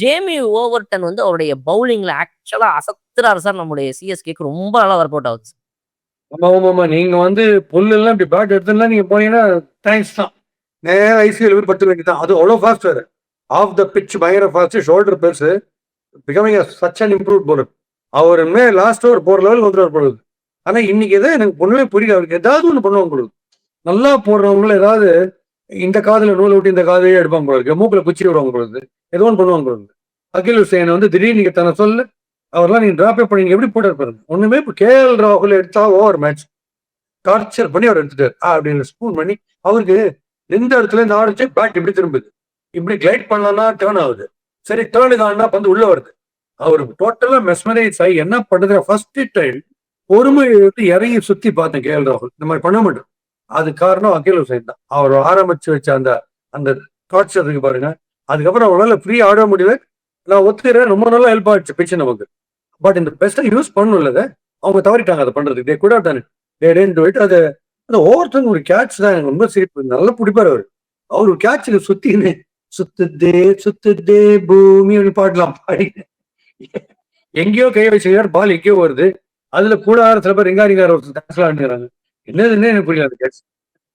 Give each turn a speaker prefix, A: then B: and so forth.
A: Jamie Overton வந்து அவருடைய பவுலிங்ல ஆக்சுவலா அசத்துறாரு சார். நம்முடைய சிஎஸ்கேக்கு ரொம்ப நல்லா ஒர்க் அவுட் ஆகுது.
B: ஆமா. நீங்க வந்து புல்லெல்லாம் இப்படி பேட் எடுத்துலாம் நீங்க போனீங்கன்னா தேங்க்ஸ் தான். நேரம் ஐசிஎல் போய் படுத்துக்க வேண்டியதான். அது அவ்வளோ ஃபாஸ்ட் வேறு. ஆஃப் த பிட்ச் பயங்கர ஃபாஸ்ட், ஷோல்டர் பெருசு. Becoming such an improve bowler. அவர் லாஸ்ட் ஓவர் போற லெவல் வந்துடுவார் பொழுது. ஆனா இன்னைக்கு எதாவது எனக்கு ஒண்ணுமே புரியல. அவருக்கு ஏதாவது ஒண்ணு பண்ணுவாங்க பொழுது. நல்லா போடுறவங்கள ஏதாவது இந்த காதுல நூல் விட்டு இந்த காதையே எடுப்பாங்க போல இருக்கு. மூக்குல குச்சி விடுவாங்க பொழுது. ஏதோ ஒன்று பண்ணுவாங்க பொழுது. அகில் ஹுசேன் வந்து திடீர்னு நீங்க தன்னை சொல்ல அவர்லாம் நீங்க டிராப்பே பண்ணி எப்படி போட்டார் பாருங்க. ஒண்ணுமே இப்போ கேஎல் ராகுல் எடுத்தா ஓவர் மேட்ச் டார்ச்சர் பண்ணி அவர் எடுத்துட்டார் அப்படின்னு ஸ்பூன் பண்ணி அவருக்கு எந்த இடத்துல இந்த ஆடிச்சு பேட் இப்படி திரும்புது. இப்படி கிளைட் பண்ணலாம்னா டேர்ன் ஆகுது. சரி டேர்னுக்கு ஆனா பந்து உள்ள வருது. அவர் டோட்டலா மெஸ்மரைஸ் ஆகி என்ன பண்றது ஃபர்ஸ்ட் டைம் பொறுமை எடுத்து இறங்கி சுத்தி பார்த்தேன் கேஎல் ராகுல். இந்த மாதிரி பண்ண மாட்டேன். அது காரணம் அகில் ஹுசைன் தான். அவர் ஆரம்பிச்சு வச்ச அந்த அந்த டார்ச்சர் இருக்கு பாருங்க. அதுக்கப்புறம் அவரால் ஃப்ரீ ஆட முடியல. நான் ஒத்துக்கிறேன், ரொம்ப நல்லா ஹெல்ப் ஆயிடுச்சு பிச்சு நமக்கு. பட் இந்த பெஸ்ட்டை யூஸ் பண்ணல. அவங்க தவறிட்டாங்க அதை பண்றதுக்கு. கூட தானே அது அந்த ஒவ்வொருத்தவங்க ஒரு கேட்ச் தான் எனக்கு ரொம்ப சிரிப்பு. நல்லா பிடிப்பாரு அவரு. அவர் ஒரு கேட்சுக்கு சுத்தின்னு சுத்துதே பூமி அப்படின்னு பாடலாம். பாடி எங்கேயோ கை வச்சுக்கிறார், பால் எங்கேயோ வருது. அதுல கூட சில பேர் ரிங்காரிங்கார என்னதுன்னு எனக்கு புரியல அந்த கேட்ச்.